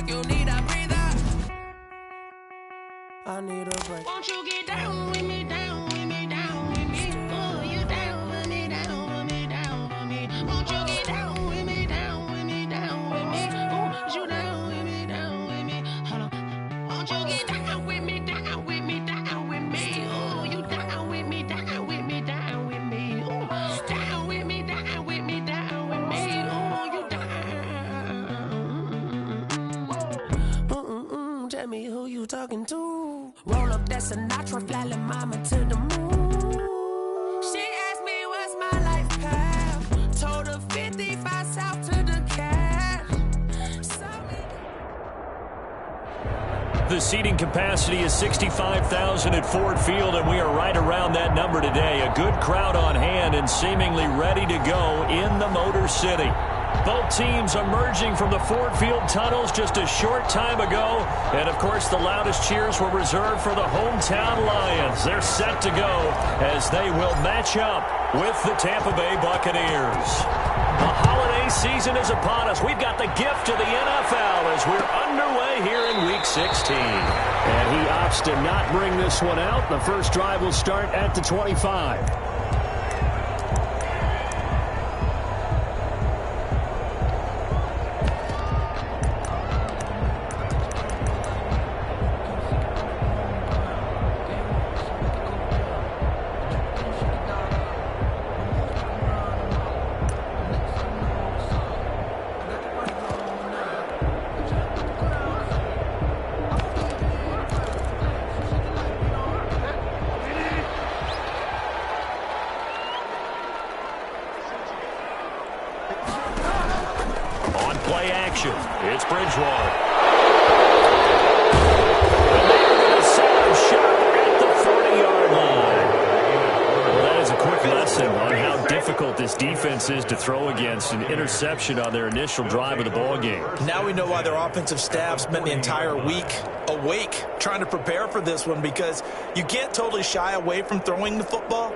like you need a breather. I need a break. Won't you get down with me, down with me, down with me? Oh, you down with me, down with me, down with me. Won't you get down with me, down with me, down with me? Oh, you down with me, down with me. Hold on. Won't you get down with me, down with me, down with me? Oh, you down with me, down with me, down with me. Oh, down with me, down with me, down with me. Oh, you down. Tell me who you talking to. Roll up that Sinatra, fly la mama to the moon. She asked me what's my life path. Told her 55 south to the cash. The seating capacity is 65,000 at Ford Field, and we are right around that number today. A good crowd on hand and seemingly ready to go in the Motor City. Both teams emerging from the Ford Field tunnels just a short time ago. And, of course, the loudest cheers were reserved for the hometown Lions. They're set to go as they will match up with the Tampa Bay Buccaneers. The holiday season is upon us. We've got the gift of the NFL as we're underway here in Week 16. And he opts to not bring this one out. The first drive will start at the 25. Play action. It's Bridgewater. And they're going to set a shot at the 40-yard line. Well, that is a quick lesson on how difficult this defense is to throw against. An interception on their initial drive of the ballgame. Now we know why their offensive staff spent the entire week awake trying to prepare for this one, because you can't totally shy away from throwing the football.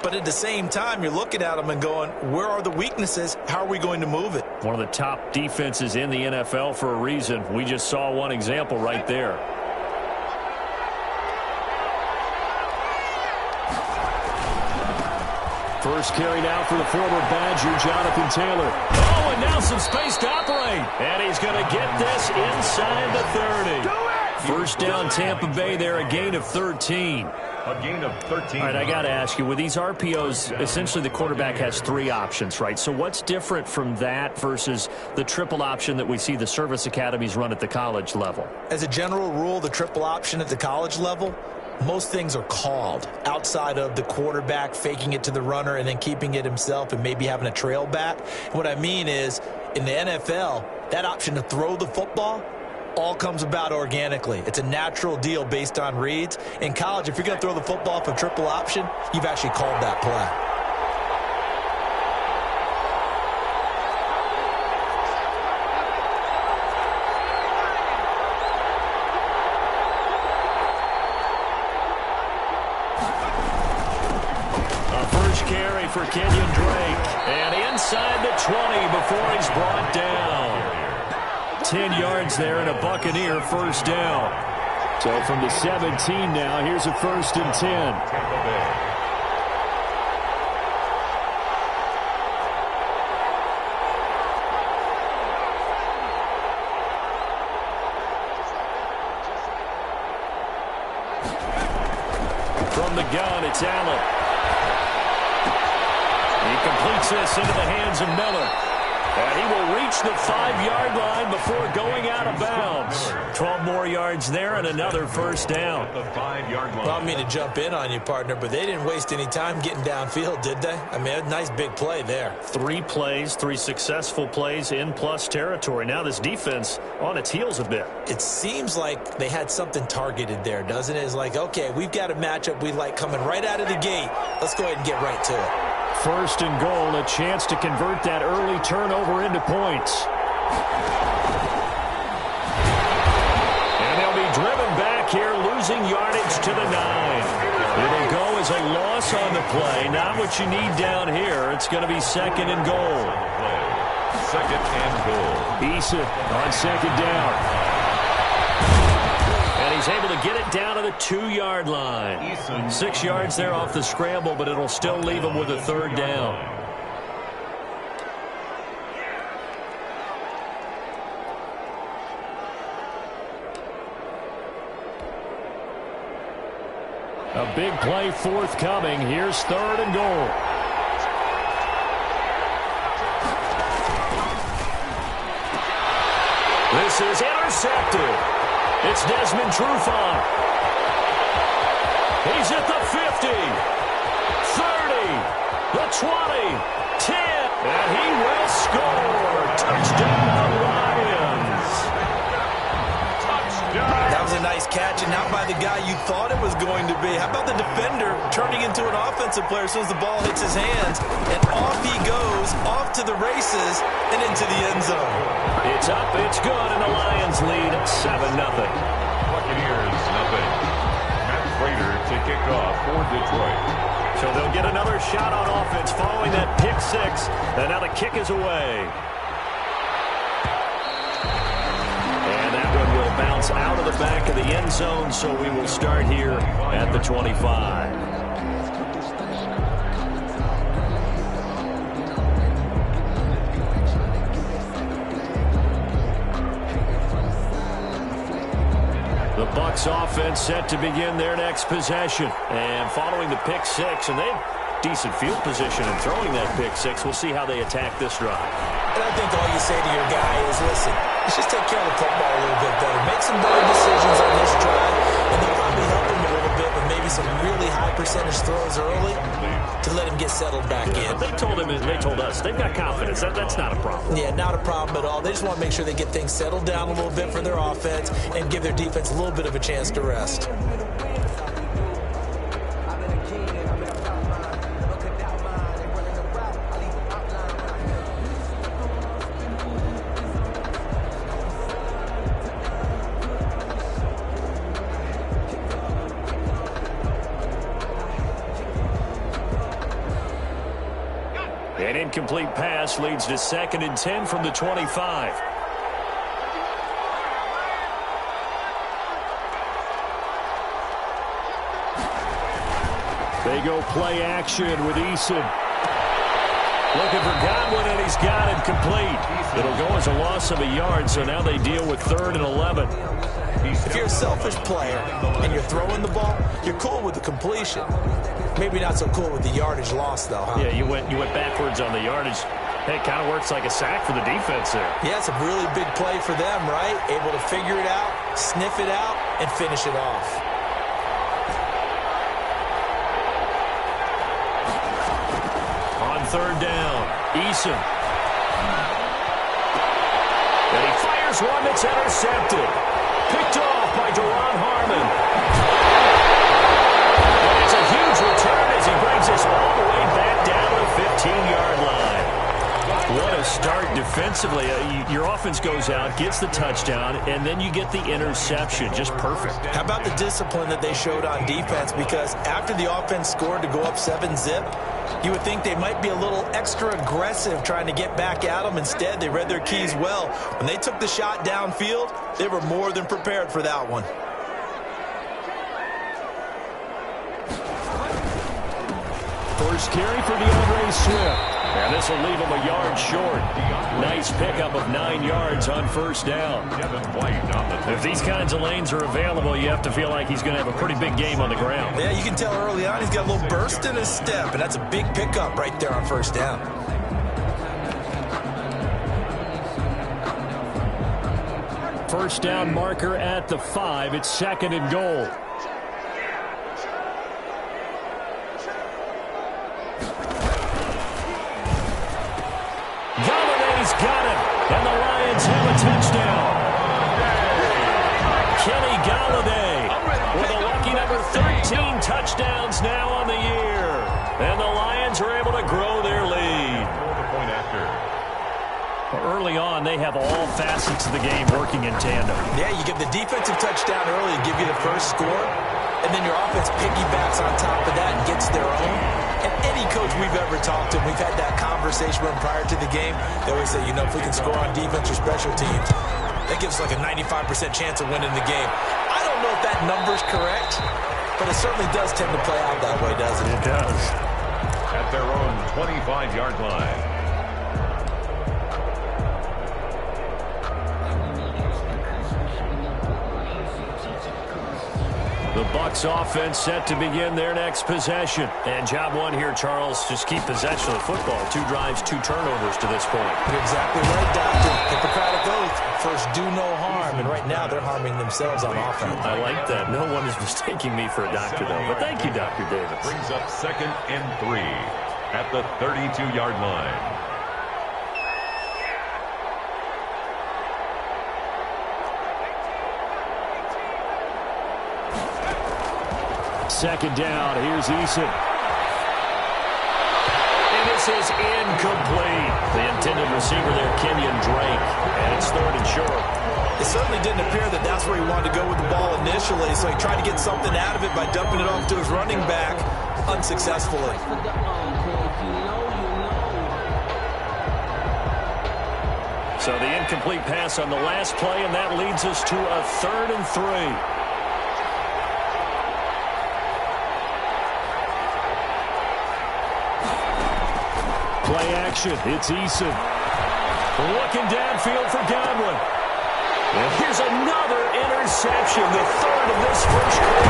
But at the same time, you're looking at them and going, where are the weaknesses? How are we going to move it? One of the top defenses in the NFL for a reason. We just saw one example right there. First carry now for the former Badger, Jonathan Taylor. Oh, and now some space to operate. And he's going to get this inside the 30. First down, Tampa Bay there, a gain of 13. A gain of 13. All right, I got to ask you, with these RPOs, essentially the quarterback has three options, right? So what's different from that versus the triple option that we see the service academies run at the college level? As a general rule, the triple option at the college level, most things are called outside of the quarterback faking it to the runner and then keeping it himself and maybe having a trail back. What I mean is, in the NFL, that option to throw the football all comes about organically. It's a natural deal based on reads. In college, if you're going to throw the football for triple option, you've actually called that play. A first carry for Kenyon Drake. And inside the 20 before he's brought down. 10 yards there and a Buccaneer first down. So from the 17 now, here's a first and 10. From the gun, it's Allen. He completes this into the hands of Miller. And he will reach the 5-yard line before going out of bounds. 12 more yards there and another first down. The 5-yard line. Well, I don't mean to jump in on you, partner, but they didn't waste any time getting downfield, did they? I mean, a nice big play there. 3 plays, 3 successful plays in plus territory. Now this defense on its heels a bit. It seems like they had something targeted there, doesn't it? It's like, okay, we've got a matchup we like coming right out of the gate. Let's go ahead and get right to it. First and goal, a chance to convert that early turnover into points. And they'll be driven back here, losing yardage to the 9. It'll go as a loss on the play. Not what you need down here. It's going to be second and goal. Second and goal. Issa on second down. He's able to get it down to the 2-yard line. 6 yards there off the scramble, but it'll still leave him with a third down. A big play forthcoming. Here's 3rd and goal. This is intercepted. It's Desmond Trufant. He's at the 50, 30, the 20, 10, and he will score. Touchdown, Lions. Touchdown. That was a nice catch, and not by the guy you thought it was going to be. How about the defender turning into an offensive player as soon as the ball hits his hands, and off he goes, off to the races, and into the end zone. It's up, it's good, and the Lions lead 7-0. Buccaneers, nothing. Matt Prater to kick off for Detroit. So they'll get another shot on offense following that pick 6, and now the kick is away. And that one will bounce out of the back of the end zone, so we will start here at the 25. The Bucs offense set to begin their next possession. And following the pick 6, and they have decent field position in throwing that pick 6. We'll see how they attack this drive. And I think all you say to your guy is, listen, let's just take care of the football a little bit better. Make some better decisions on this drive, and they'll probably help him a little bit with maybe some really high percentage throws early to let him get settled back in. They told him, and they told us, they've got confidence. That's not a problem. Yeah, not a problem at all. They just want to make sure they get things settled down a little bit for their offense and give their defense a little bit of a chance to rest. An incomplete pass leads to 2nd and 10 from the 25. They go play action with Eason. Looking for Godwin, and he's got it complete. It'll go as a loss of a yard, so now they deal with 3rd and 11. If you're a selfish player and you're throwing the ball, you're cool with the completion. Maybe not so cool with the yardage loss, though, huh? Yeah, you went backwards on the yardage. Hey, it kind of works like a sack for the defense there. Yeah, it's a really big play for them, right? Able to figure it out, sniff it out, and finish it off. On 3rd down, Eason. And he fires one that's intercepted. Picked off by Deron Harmon. And it's a huge return as he brings us all the way back down to the 15-yard line. What a start defensively. Your offense goes out, gets the touchdown, and then you get the interception. Just perfect. How about the discipline that they showed on defense? Because after the offense scored to go up 7-zip, you would think they might be a little extra aggressive trying to get back at them. Instead, they read their keys well. When they took the shot downfield, they were more than prepared for that one. First carry for DeAndre Swift. And this will leave him a yard short. Nice pickup of 9 yards on 1st down. If these kinds of lanes are available, you have to feel like he's going to have a pretty big game on the ground. Yeah, you can tell early on he's got a little burst in his step, and that's a big pickup right there on 1st down. First down marker at the 5. It's 2nd and goal. Got it, and the Lions have a touchdown. Kenny Golladay with a lucky number 13 touchdowns now on the year. And the Lions are able to grow their lead. Early on, they have all facets of the game working in tandem. Yeah, you give the defensive touchdown early and give you the first score, and then your offense piggybacks on top of that and gets their own. And any coach we've ever talked to, we've had that conversation with them prior to the game. They always say, you know, if we can score on defense or special teams, That gives like a 95% chance of winning the game. I don't know if that number's correct, but it certainly does tend to play out that way, doesn't it? It does. At their own 25-yard line. The Bucs offense set to begin their next possession. And job one here, Charles, just keep possession of the football. 2 drives, 2 turnovers to this point. You're exactly right, Doctor. Hippocratic oath. First, do no harm. And right now, they're harming themselves on offense. I like that. No one is mistaking me for a doctor, though. But thank you, Dr. Davis. Brings up 2nd and 3 at the 32-yard line. Second down. Here's Eason. And this is incomplete. The intended receiver there, Kenyon Drake. And it's 3rd and short. It certainly didn't appear that that's where he wanted to go with the ball initially, so he tried to get something out of it by dumping it off to his running back unsuccessfully. So the incomplete pass on the last play, and that leads us to a 3rd and 3. Play action. It's Eason. Looking downfield for Godwin. And here's another interception, the 3rd of this first quarter.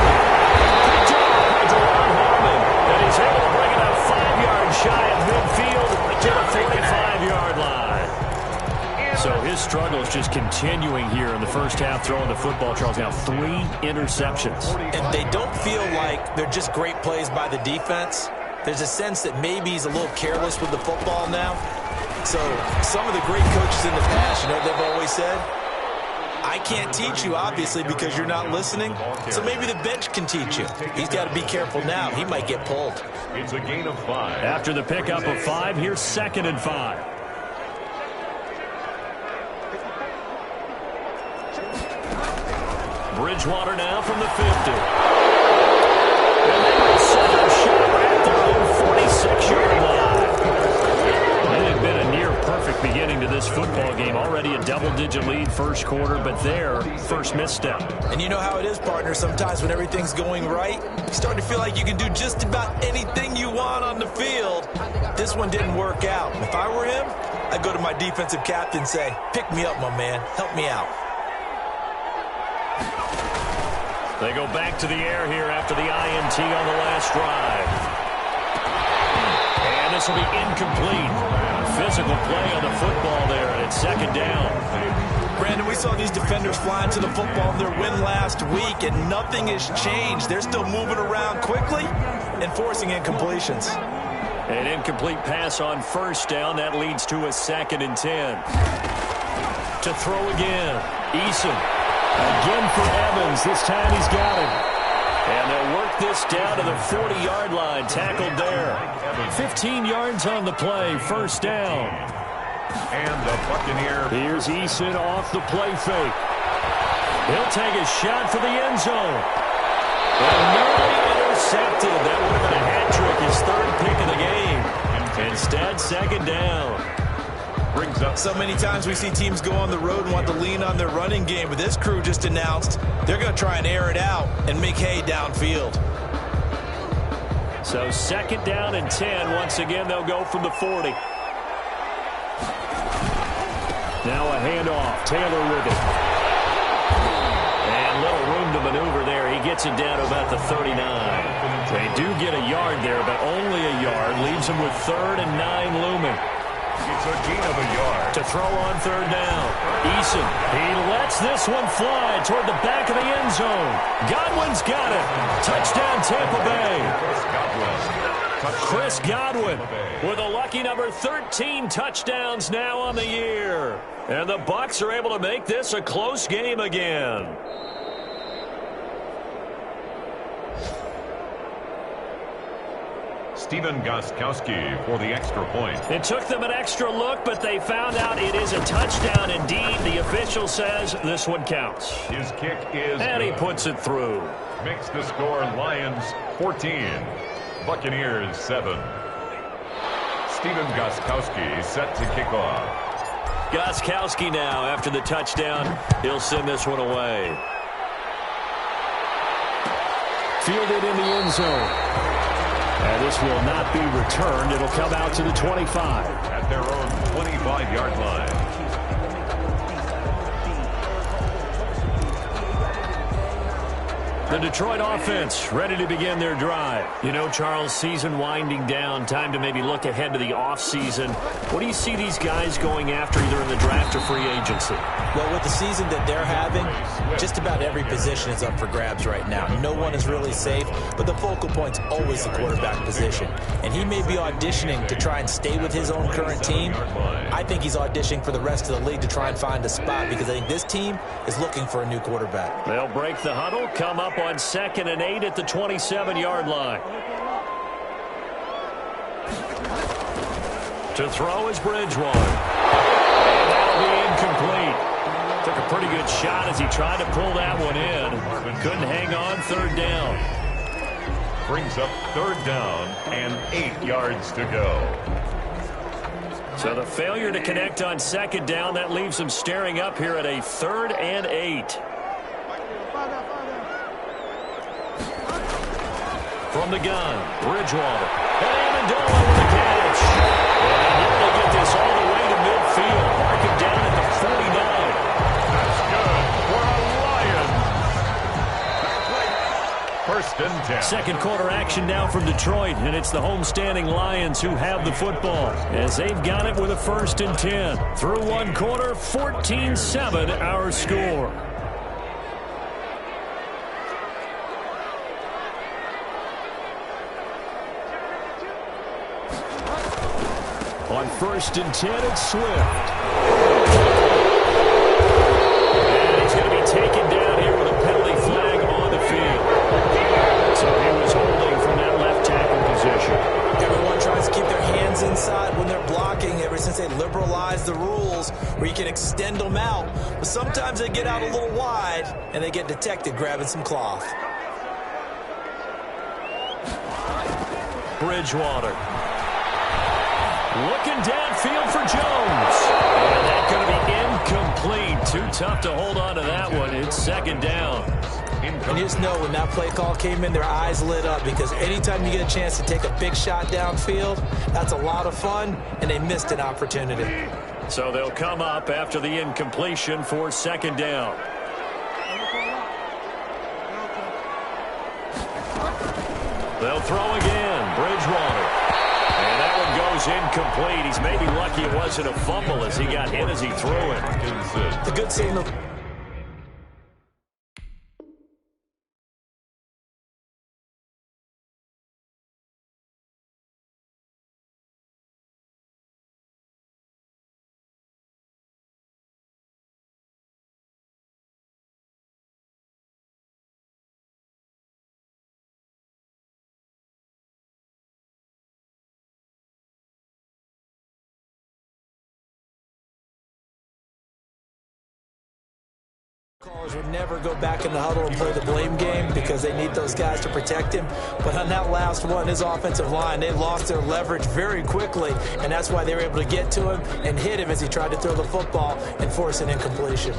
Picked up by Deron Harmon. And he's able to bring it up 5 yards shy of midfield to the 45-yard line. So his struggle is just continuing here in the first half, throwing the football, Charles. Now 3 interceptions. And they don't feel like they're just great plays by the defense. There's a sense that maybe he's a little careless with the football now. So some of the great coaches in the past, you know what they've always said? I can't teach you, obviously, because you're not listening. So maybe the bench can teach you. He's got to be careful now. He might get pulled. It's a gain of 5. After the pickup of 5, here's 2nd and 5. Bridgewater now from the 50. And they will set a shot at their own 46-yard line. It had been a near-perfect beginning to this football game. Already a double-digit lead first quarter, but their first misstep. And you know how it is, partner. Sometimes when everything's going right, you start to feel like you can do just about anything you want on the field. This one didn't work out. If I were him, I'd go to my defensive captain and say, pick me up, my man. Help me out. They go back to the air here after the INT on the last drive. And this will be incomplete. Physical play on the football there, and it's 2nd down. Brandon, we saw these defenders flying to the football in their win last week, and nothing has changed. They're still moving around quickly and forcing incompletions. An incomplete pass on 1st down. That leads to a 2nd and 10. To throw again. Eason. Again for Evans. This time he's got it. And they'll work this down to the 40-yard line. Tackled there. 15 yards on the play. 1st down. And the Buccaneer. Here's Eason off the play fake. He'll take a shot for the end zone. And nearly intercepted. That would have been a hat trick. His 3rd pick of the game. Instead, 2nd down. Brings up. So many times we see teams go on the road and want to lean on their running game, but this crew just announced they're going to try and air it out and make hay downfield. So 2nd down and 10. Once again, they'll go from the 40. Now a handoff. Taylor with it. And little room to maneuver there. He gets it down to about the 39. They do get a yard there, but only a yard. Leaves them with 3rd and 9 looming. It's a gain of a yard. To throw on 3rd down. Eason. He lets this one fly toward the back of the end zone. Godwin's got it. Touchdown, Tampa Bay. Chris Godwin with a lucky number 13 touchdowns now on the year. And the Bucs are able to make this a close game again. Stephen Gostkowski for the extra point. It took them an extra look, but they found out it is a touchdown indeed. The official says this one counts. His kick is and good. He puts it through. Makes the score Lions 14, Buccaneers 7. Stephen Gostkowski set to kick off. Gostkowski now, after the touchdown, he'll send this one away. Fielded in the end zone. And this will not be returned. It'll come out to the 25. At their own 25-yard line. The Detroit offense ready to begin their drive. You know, Charles, season winding down, time to maybe look ahead to the offseason. What do you see these guys going after either in the draft or free agency? Well, with the season that they're having, just about every position is up for grabs right now. No one is really safe, but the focal point's always the quarterback position. And he may be auditioning to try and stay with his own current team. I think he's auditioning for the rest of the league to try and find a spot because I think this team is looking for a new quarterback. They'll break the huddle, come up on 2nd and 8 at the 27-yard line. To throw is Bridgewater. And that'll be incomplete. Took a pretty good shot as he tried to pull that one in. Couldn't hang on. 3rd down. Brings up 3rd down and 8 yards to go. So the failure to connect on 2nd down, that leaves them staring up here at a 3rd and 8. From the gun, Bridgewater. And Amendola with the catch. And he'll get this all the way to midfield. Mark him down at the 49. That's good for a Lions. 1st and 10. Second quarter action now from Detroit, and it's the homestanding Lions who have the football as they've got it with a 1st and 10. Through one quarter, 14-7 our score. On 1st and 10, it's Swift. And he's going to be taken down here with a penalty flag on the field. So he was holding from that left tackle position. Everyone tries to keep their hands inside when they're blocking ever since they liberalized the rules where you can extend them out. But sometimes they get out a little wide and they get detected grabbing some cloth. Bridgewater. Looking downfield for Jones. And that's going to be incomplete. Too tough to hold on to that one. It's 2nd down. And you just know when that play call came in, their eyes lit up because anytime you get a chance to take a big shot downfield, that's a lot of fun, and they missed an opportunity. So they'll come up after the incompletion for 2nd down. They'll throw again. Bridgewater. And that one goes incomplete. He's maybe lucky it wasn't a fumble as he got hit as he threw it. The good signal. Callers would never go back in the huddle and play the blame game because they need those guys to protect him. But on that last one, his offensive line, they lost their leverage very quickly, and that's why they were able to get to him and hit him as he tried to throw the football and force an incompletion.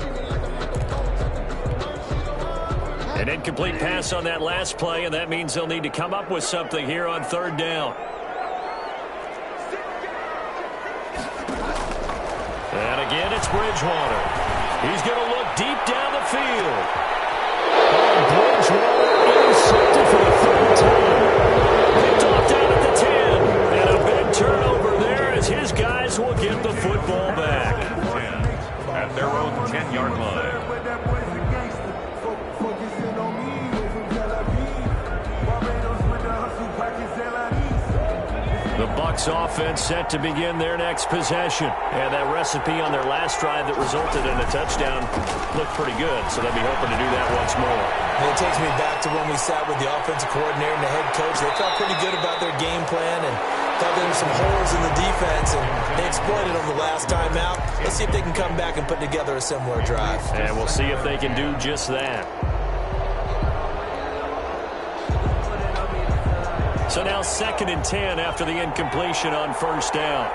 An incomplete pass on that last play, and that means they'll need to come up with something here on 3rd down. And again, it's Bridgewater. He's going to look deep down the field. And Bridgewater intercepted for the 3rd time. Picked off down at the 10. And a big turnover there as his guys will get the football back. At their own 10-yard line. The Bucs offense set to begin their next possession. And that recipe on their last drive that resulted in a touchdown looked pretty good, so they'll be hoping to do that once more. And it takes me back to when we sat with the offensive coordinator and the head coach. They felt pretty good about their game plan and thought there were some holes in the defense, and they exploited them the last time out. Let's see if they can come back and put together a similar drive. And we'll see if they can do just that. So now 2nd and 10 after the incompletion on 1st down.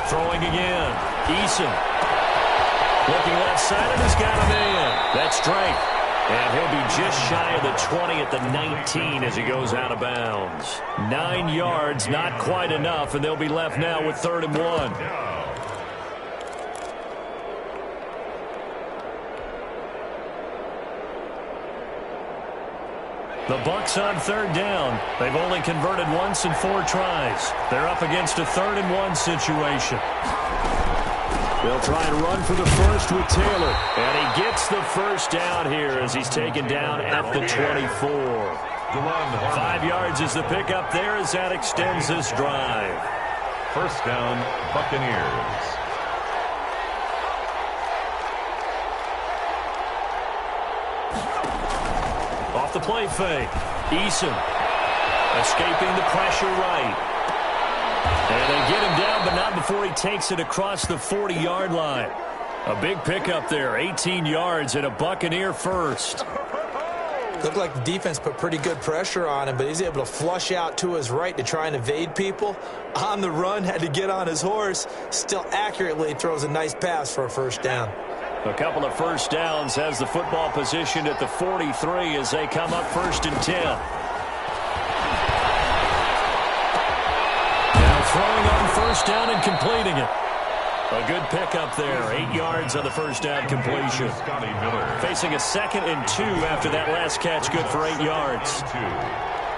Throwing again. Eason. Looking left side and has got him in. That's Drake. And he'll be just shy of the 20 at the 19 as he goes out of bounds. 9 yards, not quite enough, and they'll be left now with 3rd and 1. The Bucs on 3rd down. They've only converted once in 4 tries. They're up against a 3rd and 1 situation. They'll try and run for the first with Taylor. And he gets the first down here as he's taken down at the 24. 5 yards is the pickup there as that extends this drive. First down, Buccaneers. Off the play fake. Eason escaping the pressure right. And they get him down, but not before he takes it across the 40-yard line. A big pickup there, 18 yards and a Buccaneer first. Looked like the defense put pretty good pressure on him, but he's able to flush out to his right to try and evade people. On the run, had to get on his horse. Still accurately throws a nice pass for a first down. A couple of first downs, has the football positioned at the 43 as they come up 1st and 10. Now throwing on first down and completing it. A good pickup there, 8 yards on the first down completion. Facing a 2nd and 2 after that last catch, good for 8 yards.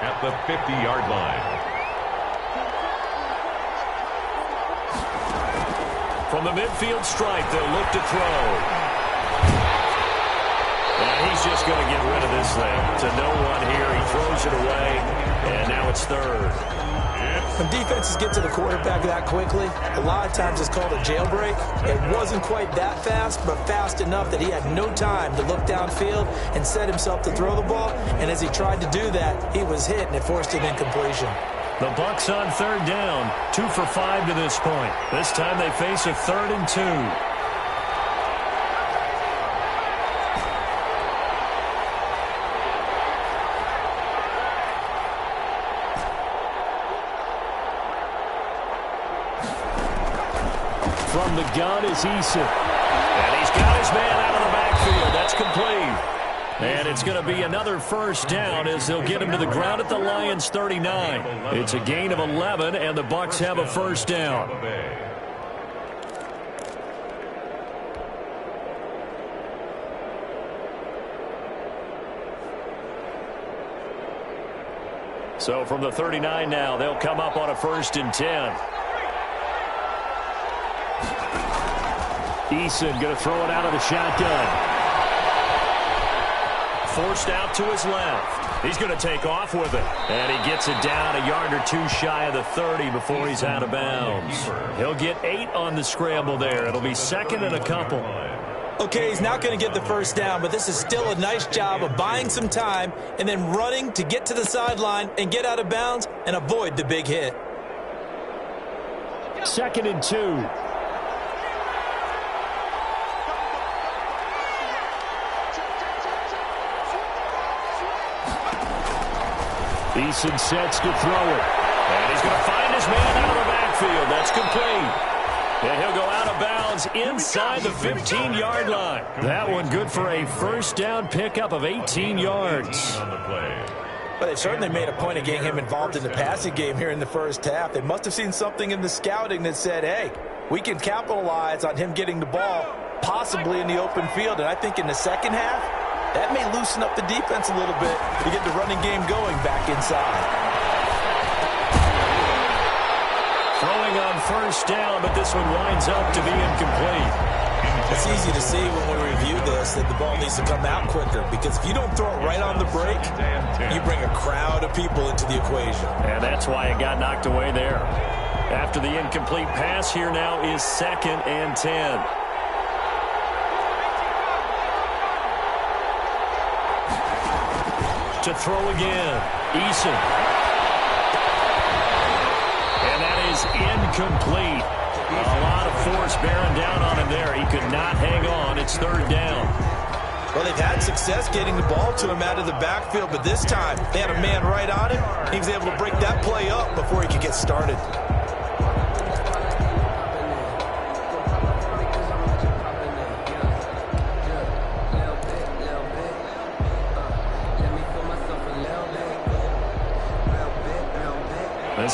At the 50-yard line. From the midfield stripe, they'll look to throw. And he's just going to get rid of this thing. To no one here, he throws it away, and now it's 3rd. When defenses get to the quarterback that quickly, a lot of times it's called a jailbreak. It wasn't quite that fast, but fast enough that he had no time to look downfield and set himself to throw the ball. And as he tried to do that, he was hit, and it forced an incompletion. The Bucs on 3rd down, 2 for 5 to this point. This time they face a 3rd and 2. From the gun is Eason. And he's got his man out of the backfield. That's complete. And it's going to be another first down as they'll get him to the ground at the Lions' 39. It's a gain of 11, and the Bucs have a first down. So from the 39 now, they'll come up on a 1st and 10. Eason going to throw it out of the shotgun. Forced out to his left. He's going to take off with it. And he gets it down a yard or 2 shy of the 30 before he's out of bounds. He'll get 8 on the scramble there. It'll be 2nd and a couple. Okay, he's not going to get the first down, but this is still a nice job of buying some time and then running to get to the sideline and get out of bounds and avoid the big hit. 2nd and 2. Eason sets to throw it. And he's going to find his man out of the backfield. That's complete. And he'll go out of bounds inside the 15-yard line. That one good for a first down pickup of 18 yards. But they certainly made a point of getting him involved in the passing game here in the first half. They must have seen something in the scouting that said, hey, we can capitalize on him getting the ball possibly in the open field. And I think in the second half, that may loosen up the defense a little bit to get the running game going back inside. Throwing on first down, but this one winds up to be incomplete. It's easy to see when we review this that the ball needs to come out quicker, because if you don't throw it right on the break, you bring a crowd of people into the equation. And that's why it got knocked away there. After the incomplete pass, here now is 2nd and 10. To throw again, Eason. And that is incomplete. A lot of force bearing down on him there. He could not hang on. It's 3rd down. Well, they've had success getting the ball to him out of the backfield, but this time they had a man right on him. He was able to break that play up before he could get started.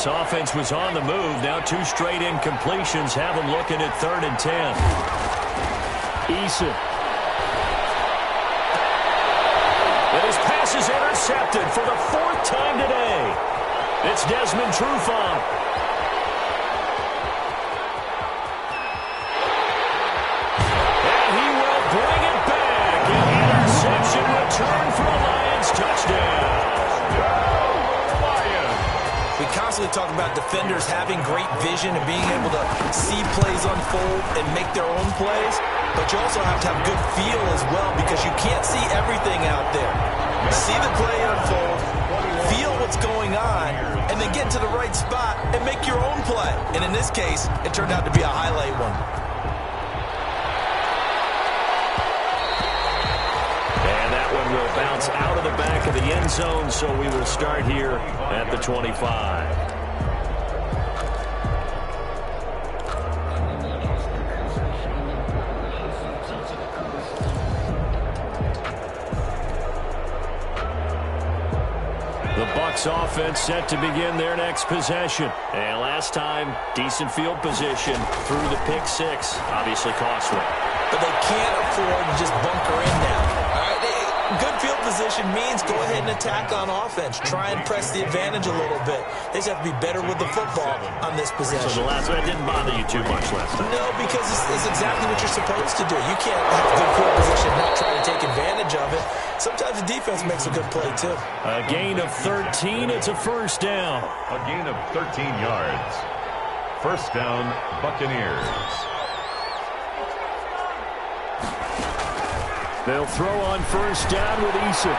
This offense was on the move. Now 2 straight incompletions have them looking at 3rd and 10. Eason. And his pass is intercepted for the 4th time today. It's Desmond Trufant. And he will bring it back. An interception return for a Lions touchdown. We constantly talk about defenders having great vision and being able to see plays unfold and make their own plays, but you also have to have good feel as well because you can't see everything out there. See the play unfold, feel what's going on, and then get to the right spot and make your own play. And in this case, it turned out to be a highlight one. Will bounce out of the back of the end zone, so we will start here at the 25. The Bucs offense set to begin their next possession. And last time, decent field position through the pick 6. Obviously costly. But they can't afford to just bunker in now. Good field position means go ahead and attack on offense. Try and press the advantage a little bit. They just have to be better with the football on this possession. So the last one didn't bother you too much last time? No, because it's exactly what you're supposed to do. You can't have good field position and not try to take advantage of it. Sometimes the defense makes a good play, too. A gain of 13. It's a 1st down. A gain of 13 yards. 1st down, Buccaneers. They'll throw on 1st down with Eason.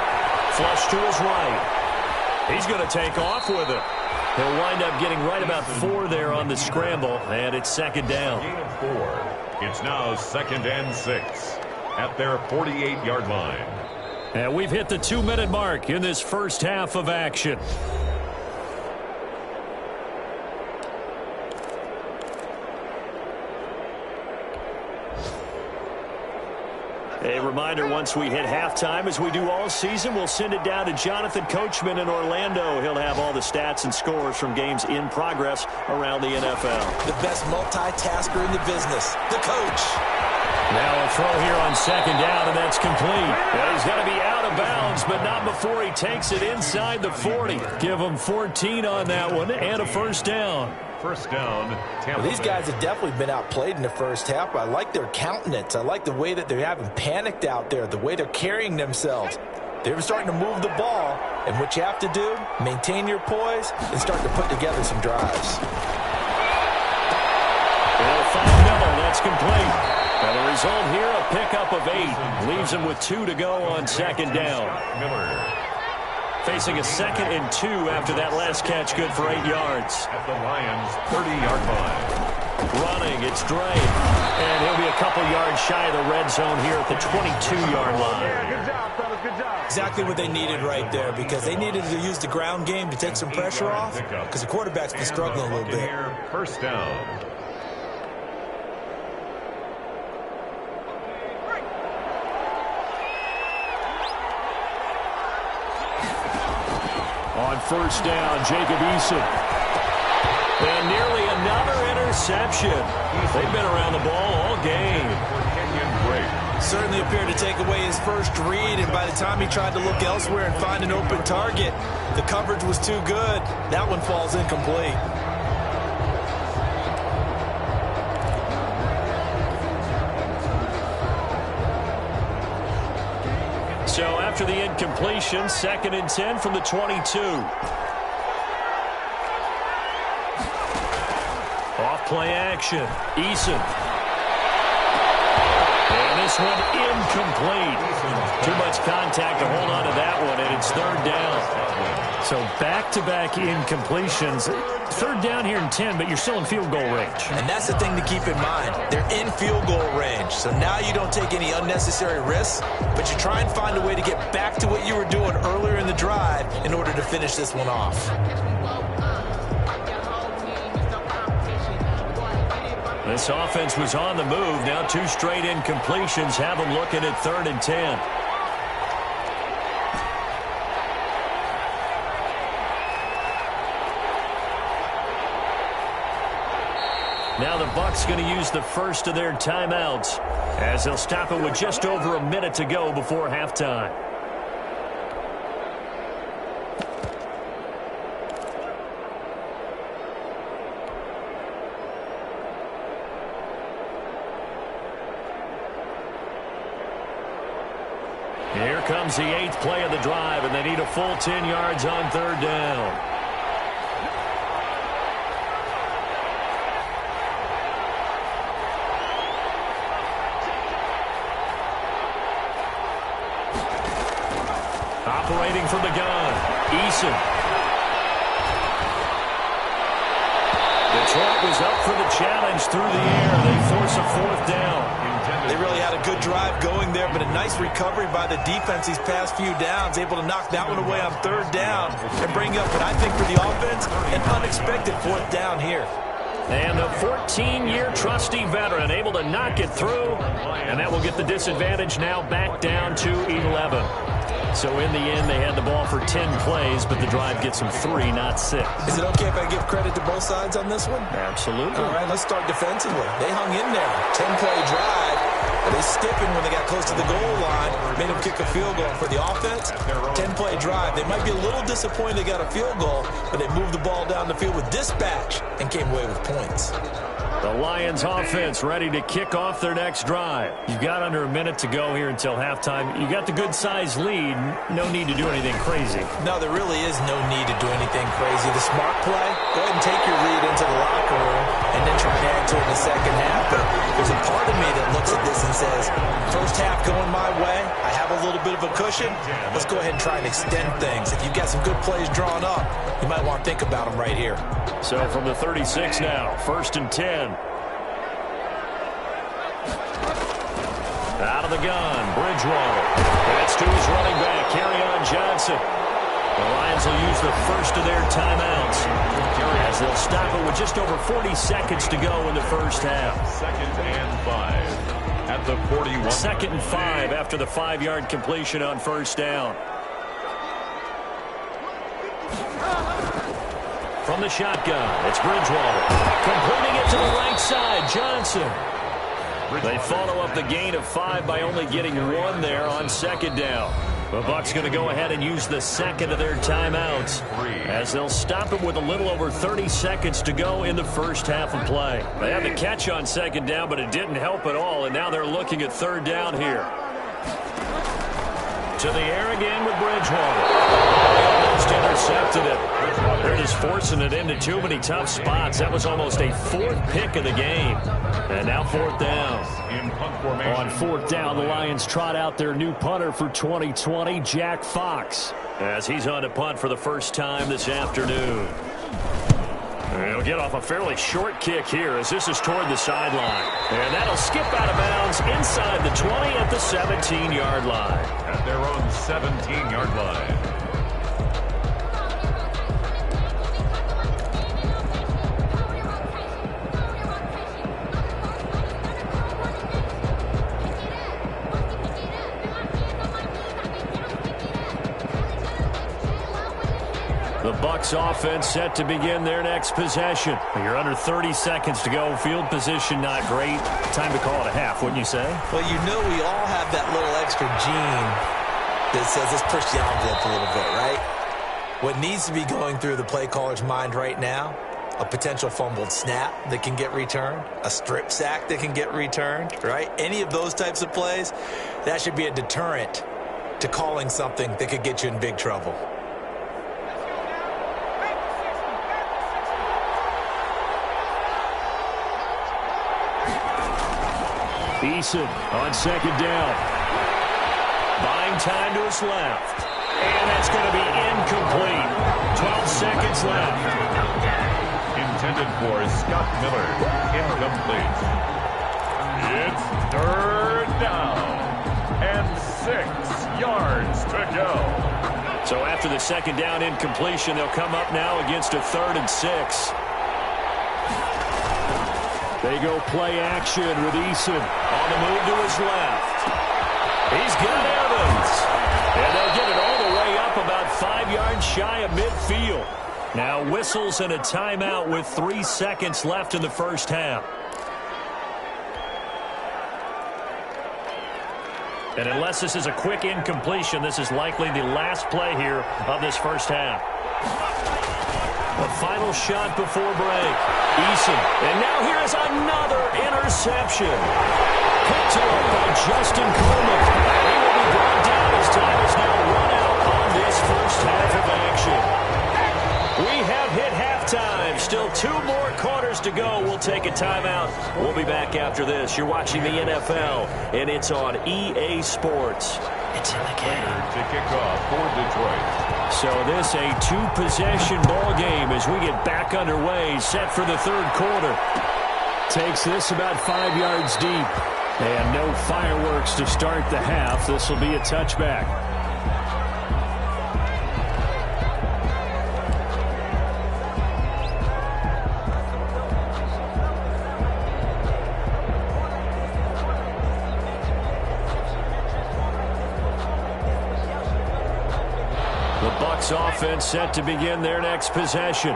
Flush to his right. He's going to take off with it. He'll wind up getting right about 4 there on the scramble, and it's 2nd down. Gain of 4. It's now 2nd and 6 at their 48-yard line. And we've hit the 2-minute mark in this first half of action. A reminder, once we hit halftime, as we do all season, we'll send it down to Jonathan Coachman in Orlando. He'll have all the stats and scores from games in progress around the NFL. The best multitasker in the business, the coach. Now a throw here on 2nd down, and that's complete. And he's got to be out of bounds, but not before he takes it inside the 40. Give him 14 on that one, and a 1st down. 1st down, Tampa These guys have definitely been outplayed in the first half. I like their countenance. I like the way that they haven't panicked out there, the way they're carrying themselves. They're starting to move the ball, and what you have to do, maintain your poise and start to put together some drives. They'll find Miller. That's complete. And the result here, a pickup of 8. Leaves him with 2 to go on 2nd down. Miller. Facing a 2nd and 2 after that last catch, good for 8 yards. At the Lions' 30-yard line. Running, it's Dre. And he'll be a couple yards shy of the red zone here at the 22-yard line. Good job, fellas, good job. Exactly what they needed right there, because they needed to use the ground game to take some pressure off, because the quarterback's been struggling a little bit. 1st down. On 1st down, Jacob Eason. And nearly another interception. They've been around the ball all game. Certainly appeared to take away his first read, and by the time he tried to look elsewhere and find an open target, the coverage was too good. That one falls incomplete. So after the incompletion, 2nd and 10 from the 22. Off play action. Eason. And this one incomplete. Too much contact to hold on to that one, and it's 3rd down. So back-to-back incompletions. 3rd down here in 10, but you're still in field goal range. And that's the thing to keep in mind. They're in field goal range. So now you don't take any unnecessary risks, but you try and find a way to get back to what you were doing earlier in the drive in order to finish this one off. This offense was on the move. Now 2 straight incompletions have them looking at 3rd and 10. Now the Bucs going to use the first of their timeouts as they'll stop it with just over a minute to go before halftime. Here comes the 8th play of the drive, and they need a full 10 yards on third down. Operating from the gun, Eason. Detroit was up for the challenge through the air. They force a 4th down. They really had a good drive going there, but a nice recovery by the defense these past few downs, able to knock that one away on third down and bring up, what I think for the offense, an unexpected 4th down here. And the 14-year trusty veteran able to knock it through, and that will get the disadvantage now back down to 11. So in the end, they had the ball for 10 plays, but the drive gets them 3, not 6. Is it okay if I give credit to both sides on this one? Absolutely. All right, let's start defensively. They hung in there. 10-play drive. But they stiffened when they got close to the goal line, made them kick a field goal. For the offense, 10-play drive. They might be a little disappointed they got a field goal, but they moved the ball down the field with dispatch and came away with points. The Lions offense ready to kick off their next drive. You've got under a minute to go here until halftime. You got the good-sized lead. No need to do anything crazy. No, there really is no need to do anything crazy. The smart play, go ahead and take your lead into the locker room and then try and add to it in the second half. But there's a part of me that looks at this and says, first half going my way, I have a little bit of a cushion. Let's go ahead and try and extend things. If you've got some good plays drawn up, you might want to think about them right here. So from the 36 now, 1st and 10. Out of the gun, Bridgewater. That's to his running back, Kerryon Johnson. The Lions will use the first of their timeouts as they'll stop it with just over 40 seconds to go in the first half. 2nd and 5 at the 41. 2nd and 5 after the 5-yard completion on first down. From the shotgun, it's Bridgewater. Completing it to the right side, Johnson. They follow up the gain of 5 by only getting 1 there on 2nd down. The Bucs going to go ahead and use the second of their timeouts as they'll stop it with a little over 30 seconds to go in the first half of play. They had the catch on 2nd down, but it didn't help at all, and now they're looking at 3rd down here. To the air again with Bridgewater. They almost intercepted it. They're just forcing it into too many tough spots. That was almost a 4th pick of the game. And now 4th down. On 4th down, the Lions trot out their new punter for 2020, Jack Fox, as he's on to punt for the first time this afternoon. He'll get off a fairly short kick here as this is toward the sideline. And that'll skip out of bounds inside the 20 at the 17-yard line. At their own 17-yard line. The Bucs offense set to begin their next possession. You're under 30 seconds to go. Field position not great. Time to call it a half, wouldn't you say? Well, you know we all have that little extra gene that says let's push the envelope a little bit, right? What needs to be going through the play caller's mind right now, a potential fumbled snap that can get returned, a strip sack that can get returned, right? Any of those types of plays, that should be a deterrent to calling something that could get you in big trouble. Eason on 2nd down. Buying time to his left. And that's going to be incomplete. 12 seconds left. Intended for Scott Miller. Incomplete. It's 3rd down. And 6 yards to go. So after the 2nd down incompletion, they'll come up now against a 3rd and 6. They go play action with Eason on the move to his left. He's got Evans. And they'll get it all the way up about 5 yards shy of midfield. Now whistles and a timeout with 3 seconds left in the first half. And unless this is a quick incompletion, this is likely the last play here of this first half. The final shot before break. Eason. And now here is another interception. Picked up by Justin Coleman. And he will be brought down as time is now run out on this first half of action. We have hit halftime. Still 2 more quarters to go. We'll take a timeout. We'll be back after this. You're watching the NFL, and it's on EA Sports. It's in the game. To kick off for Detroit. So this a 2-possession ball game as we get back underway, set for the third quarter. Takes this about 5 yards deep. And no fireworks to start the half. This will be a touchback. The Bucs offense set to begin their next possession.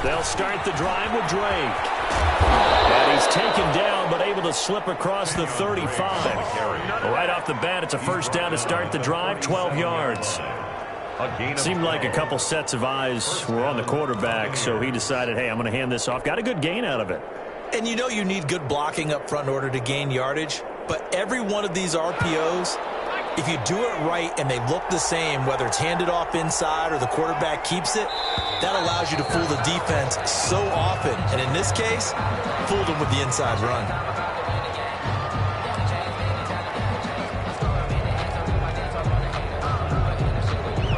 They'll start the drive with Drake. And he's taken down but able to slip across the 35. Right off the bat, it's a first down to start the drive, 12 yards. Seemed like a couple sets of eyes were on the quarterback, so he decided, hey, I'm going to hand this off. Got a good gain out of it. And you know you need good blocking up front in order to gain yardage, but every one of these RPOs, if you do it right and they look the same, whether it's handed off inside or the quarterback keeps it, that allows you to fool the defense so often. And in this case, fooled them with the inside run.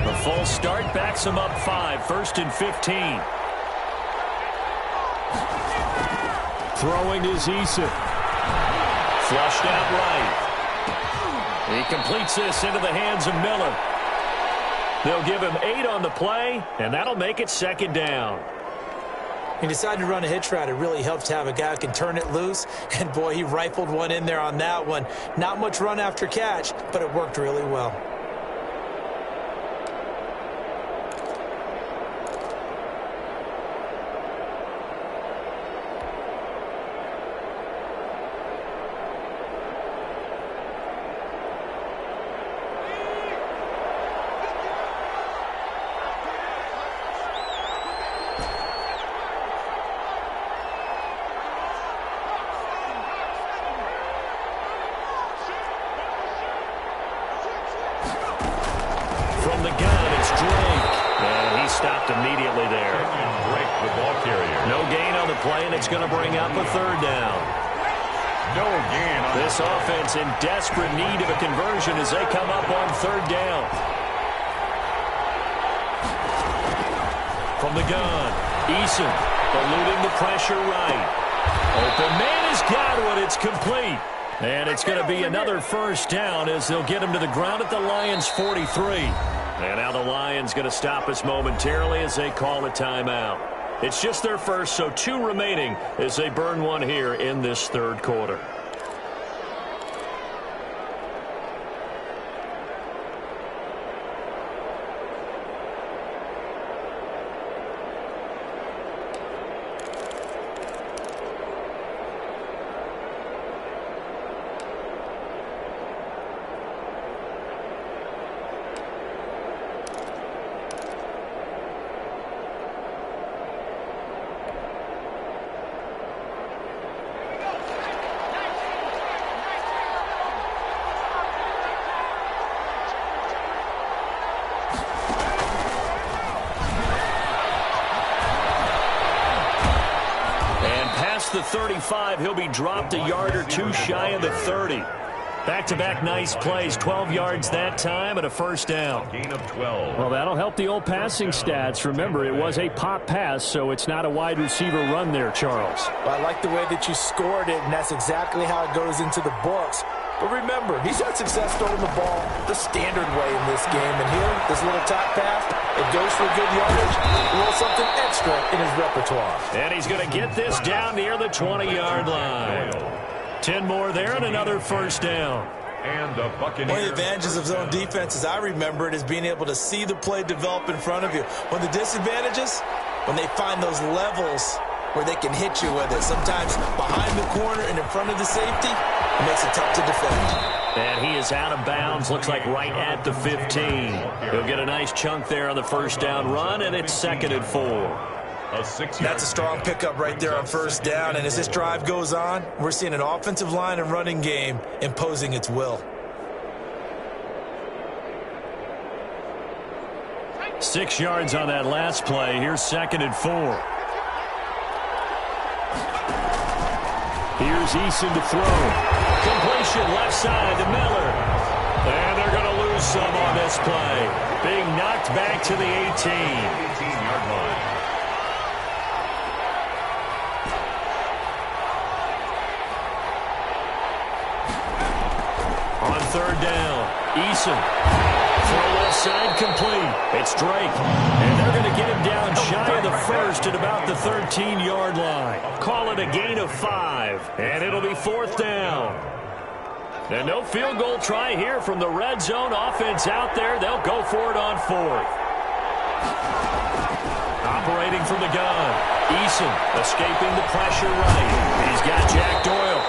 The full start backs him up 5, 1st and 15. Throwing is Eason. Flushed out right. He completes this into the hands of Miller. They'll give him 8 on the play, and that'll make it second down. He decided to run a hitch route. It really helps to have a guy who can turn it loose. And, boy, he rifled one in there on that one. Not much run after catch, but it worked really well. Immediately there. Break the ball carrier. No gain on the play, and it's going to bring up a third down. No gain on this offense in desperate need of a conversion as they come up on third down. From the gun, Eason eluding the pressure right. Open man has got one. It's complete. And it's going to be another first down as they'll get him to the ground at the Lions' 43. And now the Lions going to stop us momentarily as they call a timeout. It's just their first, so 2 remaining as they burn one here in this third quarter. The 35, he'll be dropped a yard or 2 shy of the 30. Back-to-back nice plays, 12 yards that time and a first down. Gain of 12. Well, that'll help the old passing stats. Remember, it was a pop pass, so it's not a wide receiver run there, Charles. Well, I like the way that you scored it, and that's exactly how it goes into the books. But remember, he's had success throwing the ball the standard way in this game. And here, this little top pass, it goes for good yardage, a little something extra in his repertoire. And he's going to get this down near the 20-yard line. 10 more there and another first down. And the Buccaneers. One of the advantages of zone defense, as I remember it, is being able to see the play develop in front of you. One of the disadvantages, when they find those levels where they can hit you with it. Sometimes behind the corner and in front of the safety, it makes it tough to defend. And he is out of bounds, looks like right at the 15. He'll get a nice chunk there on the first down run, and it's 2nd and 4. That's a strong pickup right there on first down, and as this drive goes on, we're seeing an offensive line and running game imposing its will. 6 yards on that last play. Here's 2nd and 4. Here's Eason to throw. Completion left side to Miller. And they're going to lose some on this play. Being knocked back to the 18-yard line. On 3rd down, Eason. Throw left side complete. It's Drake. And they're going to get him down shy of the first at about the 13-yard line. Call it a gain of 5. And it'll be 4th down. And no field goal try here from the red zone offense out there. They'll go for it on 4th. Operating from the gun. Eason escaping the pressure right. He's got Jack Doyle.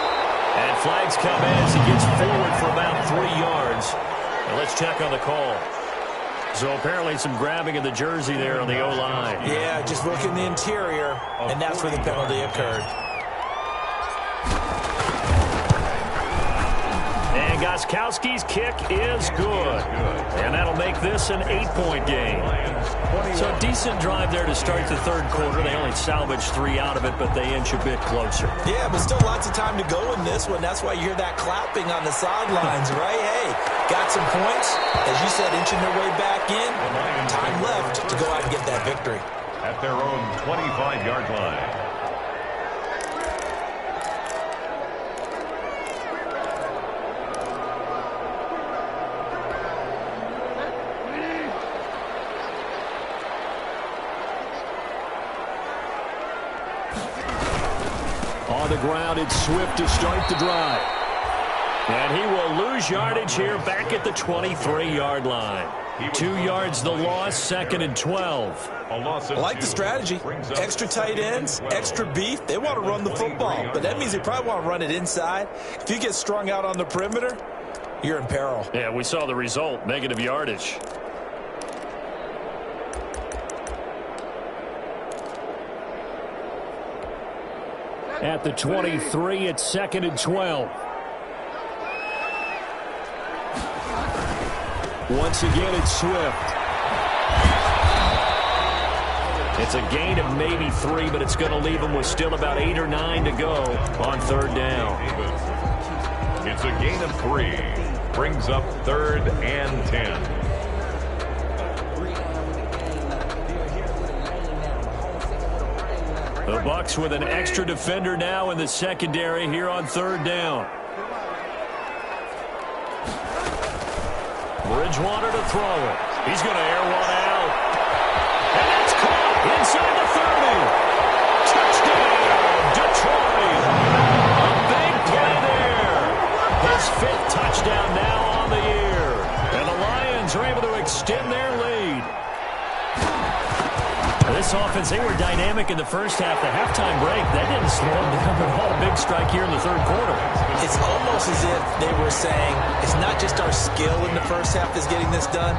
And flags come in as he gets forward for about 3 yards. Now let's check on the call. So apparently some grabbing of the jersey there on the O-line. Yeah, just look in the interior, and that's where the penalty occurred. And Gostkowski's kick is good. And that'll make this an 8-point game. So a decent drive there to start the 3rd quarter. They only salvaged 3 out of it, but they inch a bit closer. Yeah, but still lots of time to go in this one. That's why you hear that clapping on the sidelines, right? Hey, got some points. As you said, inching their way back in. Time left to go out and get that victory. At their own 25-yard line. On the ground, it's Swift to start the drive. And he will lose yardage here back at the 23-yard line. 2 yards the loss, 2nd and 12. I like the strategy. Extra tight ends, extra beef. They want to run the football, but that means they probably want to run it inside. If you get strung out on the perimeter, you're in peril. Yeah, we saw the result, negative yardage. At the 23, it's 2nd and 12. Once again, it's Swift. It's a gain of maybe 3, but it's going to leave them with still about 8 or 9 to go on 3rd down. It's a gain of 3. Brings up 3rd and 10. The Bucs with an extra defender now in the secondary here on 3rd down. Bridgewater to throw it. He's going to air one out. And that's caught inside the 30. Touchdown, Detroit. A big play there. His 5th touchdown now on the year. And the Lions are able to extend their lead. This offense, they were dynamic in the first half. The halftime break, that didn't slow them down at all. A big strike here in the 3rd quarter. It's almost as if they were saying, it's not just our skill in the first half that's getting this done,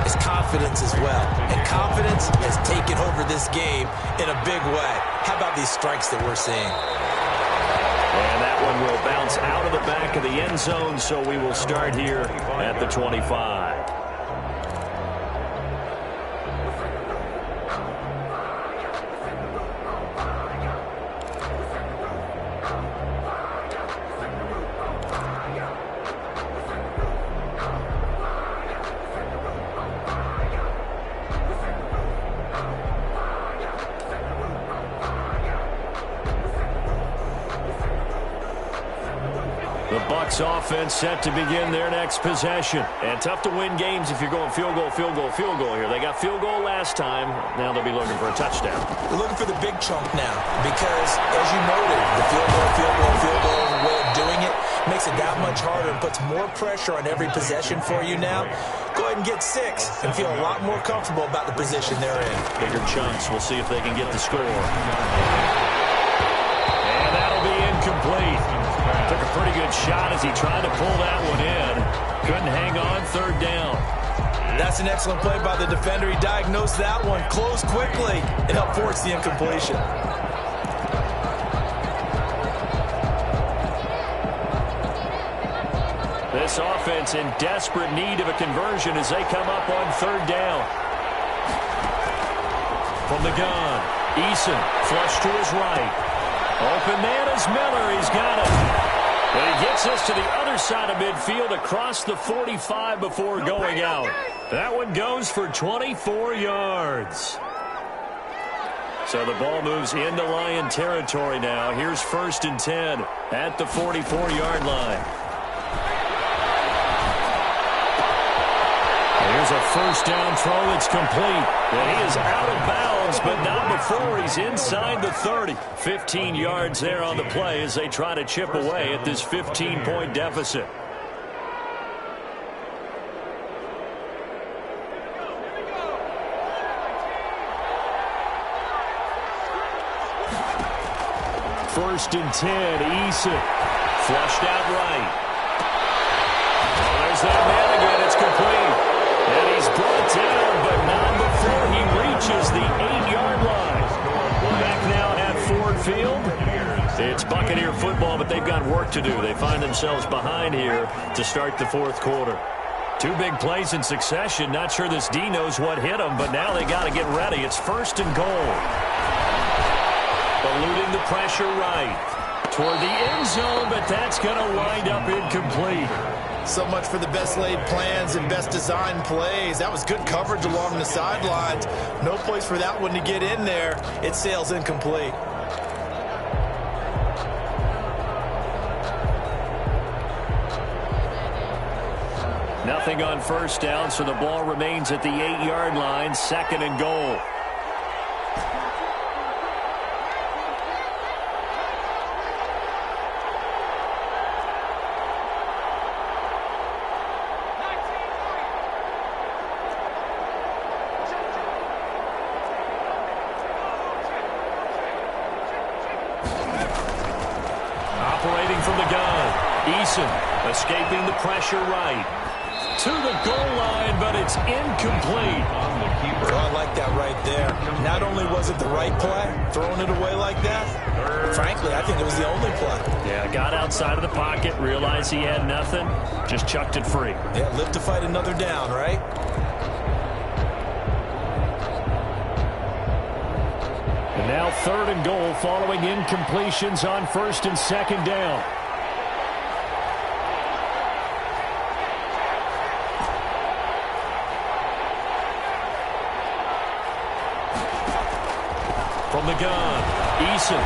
it's confidence as well. And confidence has taken over this game in a big way. How about these strikes that we're seeing? And that one will bounce out of the back of the end zone, so we will start here at the 25. Offense set to begin their next possession. And tough to win games if you're going field goal, field goal, field goal here. They got field goal last time. Now they'll be looking for a touchdown. They're looking for the big chunk now because, as you noted, the field goal is a way of doing it. makes it that much harder and puts more pressure on every possession for you now. Go ahead and get 6 and feel a lot more comfortable about the position they're in. Bigger chunks. We'll see if they can get the score. And that'll be incomplete. Took a pretty good shot as he tried to pull that one in. Couldn't hang on, 3rd down. That's an excellent play by the defender. He diagnosed that one, closed quickly, and helped force the incompletion. This offense in desperate need of a conversion as they come up on 3rd down. From the gun, Eason flush to his right. Open man is Miller. He's got it. And he gets us to the other side of midfield across the 45 before going out. That one goes for 24 yards. So the ball moves into Lion territory now. Here's 1st and 10 at the 44-yard line. Here's a 1st down throw that's complete. And he is out of bounds, but not before he's inside the 30. 15 yards there on the play as they try to chip away at this 15-point deficit. First and 10, Eason. Flushed out right. Oh, there's that man again. It's complete. And he's brought down, but not before he reaches the 8-yard line. Back now at Ford Field. It's Buccaneer football, but they've got work to do. They find themselves behind here to start the 4th quarter. 2 big plays in succession. Not sure this D knows what hit them, but now they got to get ready. It's 1st and goal. Eluding the pressure right. Toward the end zone, but that's going to wind up incomplete. So much for the best laid plans and best designed plays. That was good coverage along the sidelines. No place for that one to get in there. It sails incomplete. Nothing on 1st down, so the ball remains at the 8-yard line. 2nd and goal. Operating from the gun, Eason escaping the pressure right. To the goal line, but it's incomplete. Oh, I like that right there. Not only was it the right play, throwing it away like that, frankly, I think it was the only play. Yeah, got outside of the pocket, realized he had nothing, just chucked it free. Yeah, live to fight another down, right? And now 3rd and goal following incompletions on 1st and 2nd down. From the gun, Eason.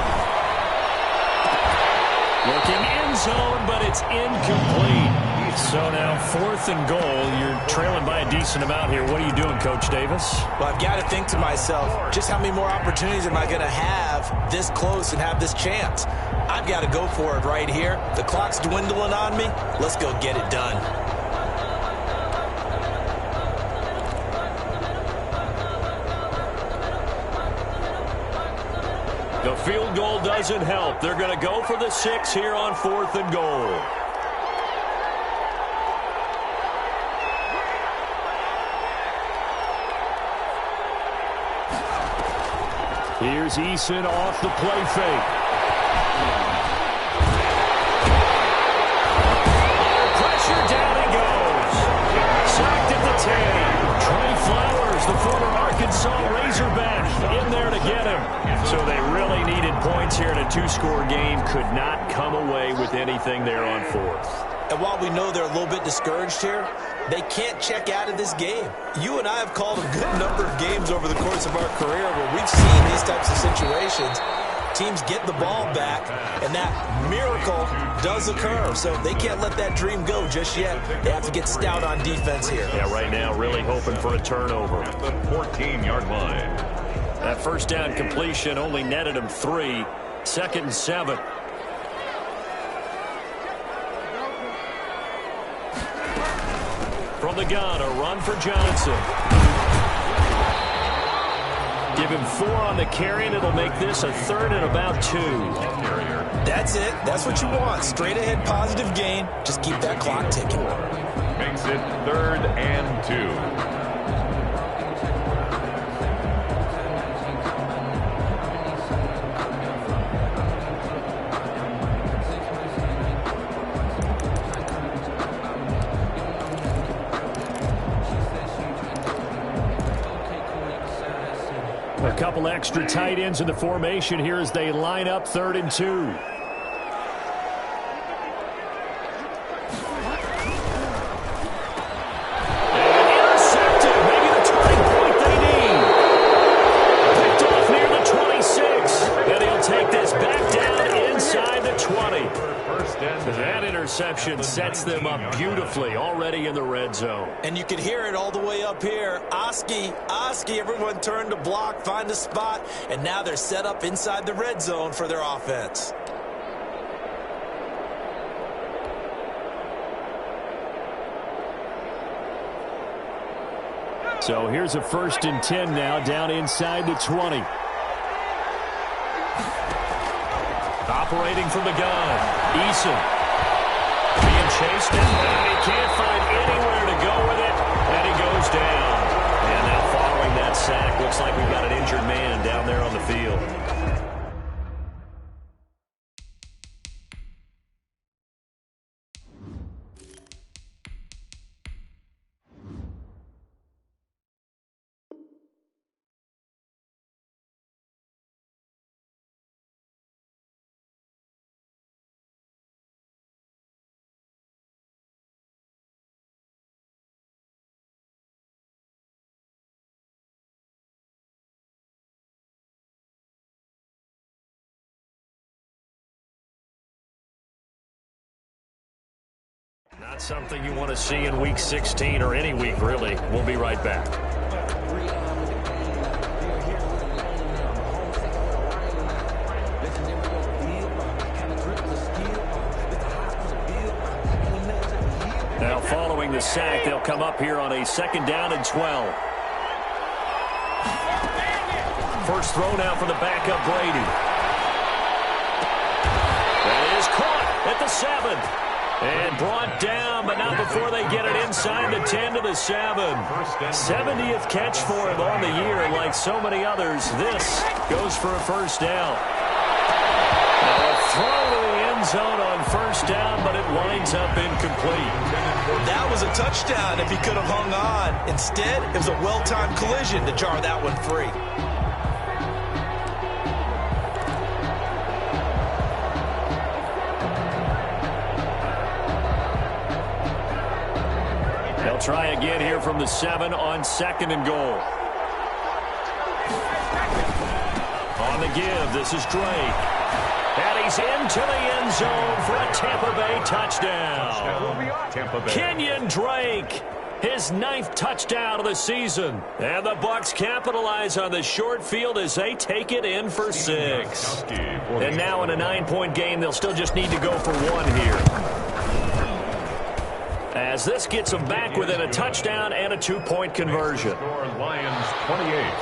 Looking end zone, but it's incomplete. So now 4th and goal. You're trailing by a decent amount here. What are you doing, Coach Davis? Well, I've got to think to myself, just how many more opportunities am I going to have this close and have this chance? I've got to go for it right here. The clock's dwindling on me. Let's go get it done. The field goal doesn't help. They're going to go for the 6 here on 4th and goal. Here's Eason off the play fake. Pressure, down he goes. Sacked at the 10. Trey Flowers, the former Arkansas Razorback, in there to get him. So they really needed points here in a 2-score game. Could not come away with anything there on 4th. And while we know they're a little bit discouraged here, they can't check out of this game. You and I have called a good number of games over the course of our career where we've seen these types of situations. Teams get the ball back, and that miracle does occur. So they can't let that dream go just yet. They have to get stout on defense here. Yeah, right now really hoping for a turnover. At the 14-yard line. That 1st down completion only netted him 3. 2nd and 7. From the gun, a run for Johnson. Give him 4 on the carry, and it'll make this a 3rd and about 2. That's it. That's what you want. Straight ahead positive gain. Just keep that clock ticking. Makes it 3rd and 2. A couple extra tight ends in the formation here as they line up 3rd and 2. And intercepted. Maybe the turning point they need. Picked off near the 26. And he'll take this back down inside the 20. That interception sets them up beautifully already in the red zone. And you can hear it all the way up here. Oski, everyone turned to block, find a spot, and now they're set up inside the red zone for their offense. So here's a 1st and 10 now down inside the 20. Operating from the gun, Eason. Being chased, and he can't find anywhere to go with it, and he goes down. And now following that sack, looks like we've got an injured man down there on the field. Not something you want to see in Week 16 or any week, really. We'll be right back. Now, following the sack, they'll come up here on a 2nd down and 12. First throw now for the backup Brady. That is caught at the 7. And brought down, but not before they get it inside the 10 to the 7. 70th catch for him on the year, and like so many others, this goes for a 1st down. Now a throw to the end zone on 1st down, but it winds up incomplete. That was a touchdown if he could have hung on. Instead, it was a well-timed collision to jar that one free. Try again here from the 7 on 2nd and goal. On the give, this is Drake. And he's into the end zone for a Tampa Bay touchdown. Kenyon Drake, his 9th touchdown of the season. And the Bucs capitalize on the short field as they take it in for 6. And now in a 9-point game, they'll still just need to go for 1 here. As this gets them back within a touchdown and a 2-point conversion. Lions 28,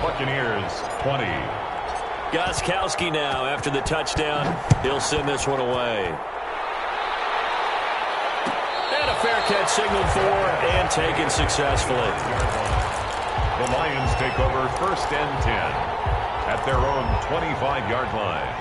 Buccaneers 20. Gostkowski now after the touchdown. He'll send this one away. And a fair catch signaled for and taken successfully. The Lions take over 1st and 10 at their own 25-yard line.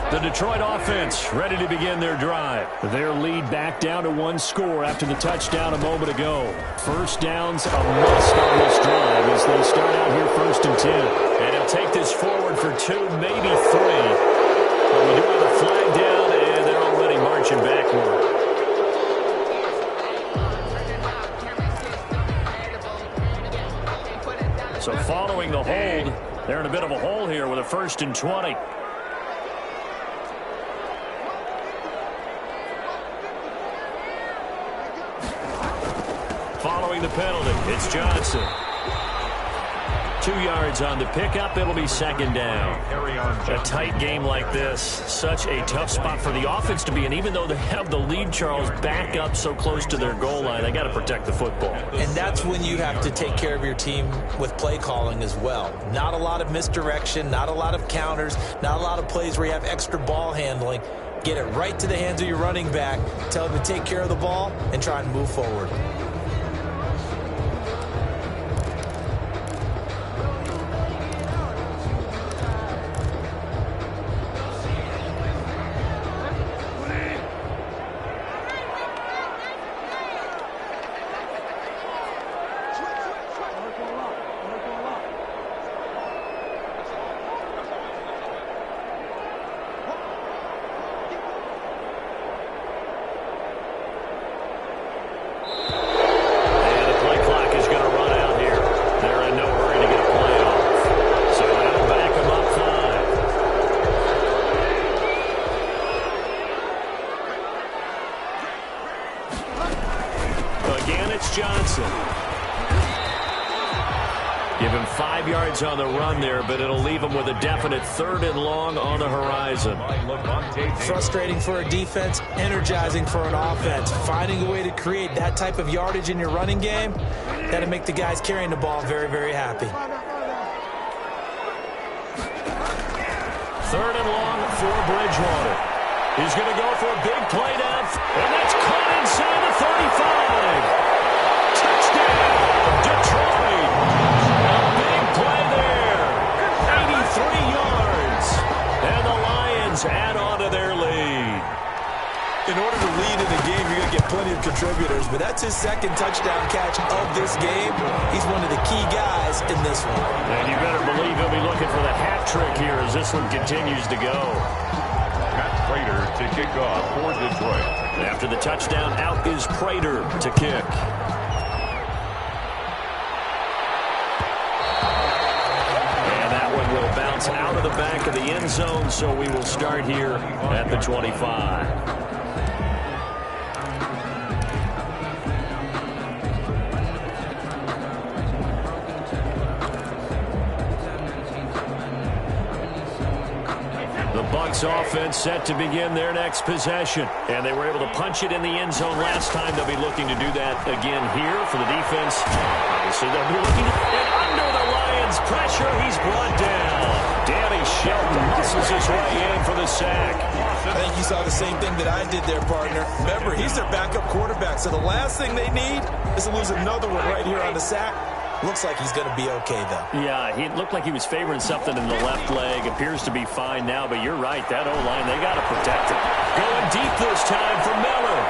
The Detroit offense ready to begin their drive. Their lead back down to 1 score after the touchdown a moment ago. 1st downs a must on this drive as they start out here 1st and 10. And he'll take this forward for 2, maybe 3. But we do have a flag down, and they're already marching backward. So following the hold, they're in a bit of a hole here with a 1st and 20. Following the penalty, it's Johnson. 2 yards on the pickup. It'll be second down. A tight game like this, such a tough spot for the offense to be in. Even though they have the lead, Charles, back up so close to their goal line, they got to protect the football. And that's when you have to take care of your team with play calling as well. Not a lot of misdirection, not a lot of counters, not a lot of plays where you have extra ball handling. Get it right to the hands of your running back, tell him to take care of the ball, and try and move forward. Give him 5 yards on the run there, but it'll leave him with a definite 3rd and long on the horizon. Frustrating for a defense, energizing for an offense. Finding a way to create that type of yardage in your running game, that'll make the guys carrying the ball very, very happy. 3rd and long for Bridgewater. He's going to go for a big play down, and that's caught inside the 35. Touchdown, Detroit. A big play there. 83 yards. And the Lions add on to their lead. In order to lead in a game, you're going to get plenty of contributors, but that's his 2nd touchdown catch of this game. He's one of the key guys in this one. And you better believe he'll be looking for the hat trick here as this one continues to go. Prater to kick off for Detroit. After the touchdown, out is Prater to kick. And that one will bounce out of the back of the end zone, so we will start here at the 25. Bucs offense set to begin their next possession. And they were able to punch it in the end zone last time. They'll be looking to do that again here for the defense. Obviously, they'll be looking and under the Lions' pressure. He's brought down. Danny Shelton muscles his way in for the sack. I think you saw the same thing that I did there, partner. Remember, he's their backup quarterback, so the last thing they need is to lose another one right here on the sack. Looks like he's going to be okay, though. Yeah, he looked like he was favoring something in the left leg. Appears to be fine now, but you're right. That O-line, they got to protect it. Going deep this time for Miller.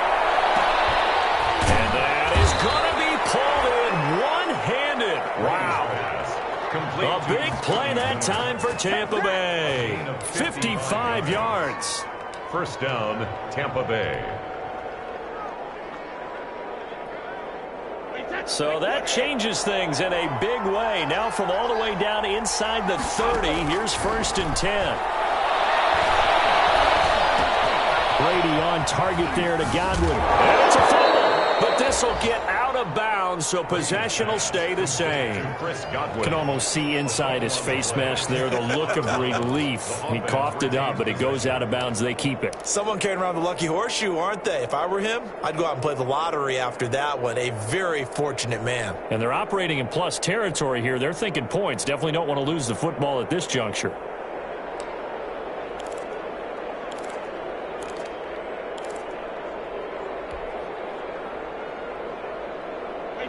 And that is going to be pulled in one-handed. Wow. A big play that time for Tampa Bay. 55 yards. First down, Tampa Bay. So that changes things in a big way. Now from all the way down inside the 30, here's 1st and 10. Brady on target there to Godwin. And it's a fumble, but this will get out of bounds, so possession will stay the same. Can almost see inside his face mask there the look of relief. He coughed it up, but it goes out of bounds. They keep it. Someone carrying around the lucky horseshoe, aren't they? If I were him, I'd go out and play the lottery after that one. A very fortunate man. And they're operating in plus territory here. They're thinking points. Definitely don't want to lose the football at this juncture.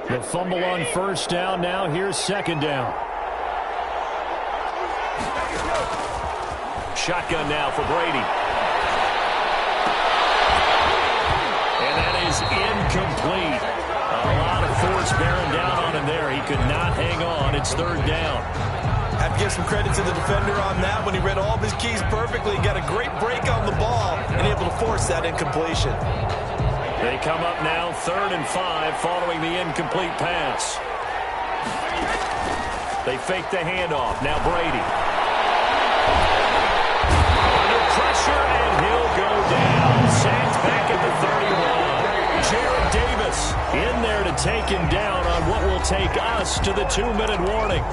The fumble on 1st down. Now here's 2nd down. Shotgun now for Brady. And that is incomplete. A lot of force bearing down on him there. He could not hang on. It's 3rd down. I have to give some credit to the defender on that when he read all of his keys perfectly. Got a great break on the ball and able to force that incompletion. They come up now 3rd and 5 following the incomplete pass. They fake the handoff. Now Brady. Under pressure, and he'll go down. Sacked back at the 31. Jared Davis in there to take him down on what will take us to the 2-minute warning.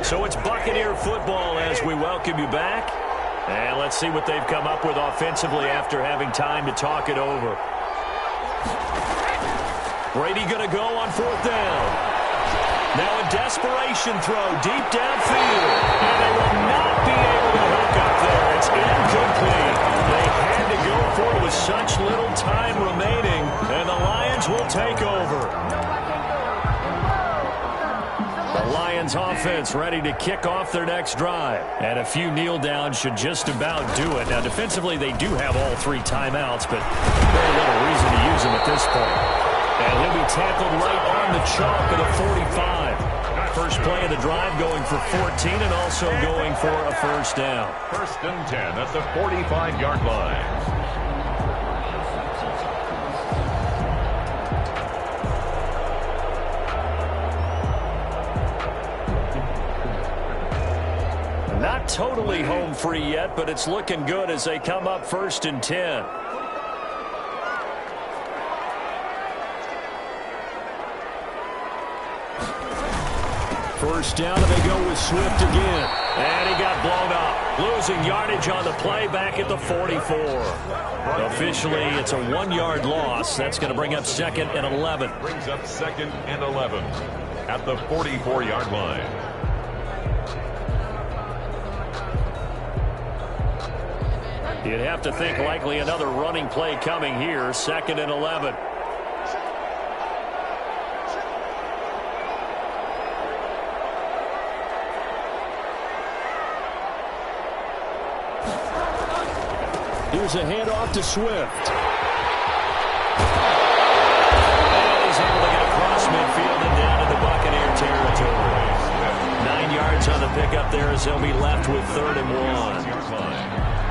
So it's Buccaneer football as we welcome you back. And let's see what they've come up with offensively after having time to talk it over. Brady going to go on 4th down. Now a desperation throw deep downfield. And they will not be able to hook up there. It's incomplete. They had to go for it with such little time remaining. And the Lions will take over. The Lions offense ready to kick off their next drive. And a few kneel downs should just about do it. Now defensively they do have all 3 timeouts, but very little reason to use them at this point. And he'll be tackled right on the chalk of the 45. First play of the drive going for 14 and also going for a first down. 1st and 10 at the 45-yard line. Not totally home free yet, but it's looking good as they come up 1st and 10. First down, and they go with Swift again. And he got blown up. Losing yardage on the play back at the 44. Officially, it's a 1-yard loss. That's going to bring up 2nd and 11. Brings up 2nd and 11 at the 44-yard line. You'd have to think likely another running play coming here. 2nd and 11. Here's a handoff to Swift. And he's able to get across midfield and down to the Buccaneer territory. 9 yards on the pickup there as they'll be left with 3rd and 1.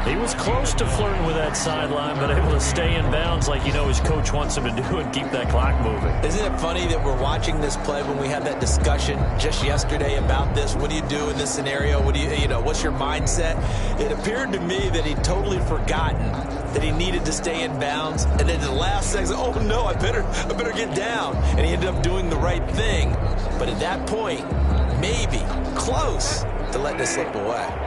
He was close to flirting with that sideline, but able to stay in bounds like his coach wants him to do and keep that clock moving. Isn't it funny that we're watching this play when we had that discussion just yesterday about this? What do you do in this scenario? What do what's your mindset? It appeared to me that he'd totally forgotten that he needed to stay in bounds, and then at the last second, oh no, I better get down. And he ended up doing the right thing. But at that point, maybe close to let this slip away.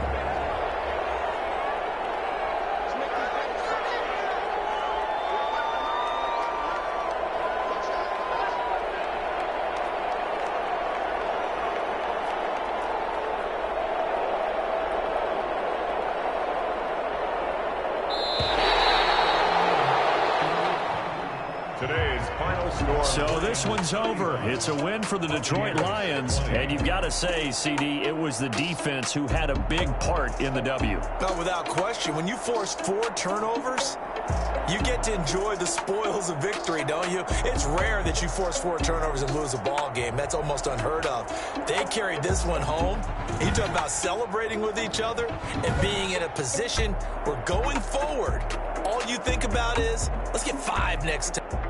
So this one's over. It's a win for the Detroit Lions. And you've got to say, CD, it was the defense who had a big part in the W. No, without question. When you force 4 turnovers, you get to enjoy the spoils of victory, don't you? It's rare that you force 4 turnovers and lose a ball game. That's almost unheard of. They carried this one home. You talk about celebrating with each other and being in a position where going forward, all you think about is, let's get 5 next time.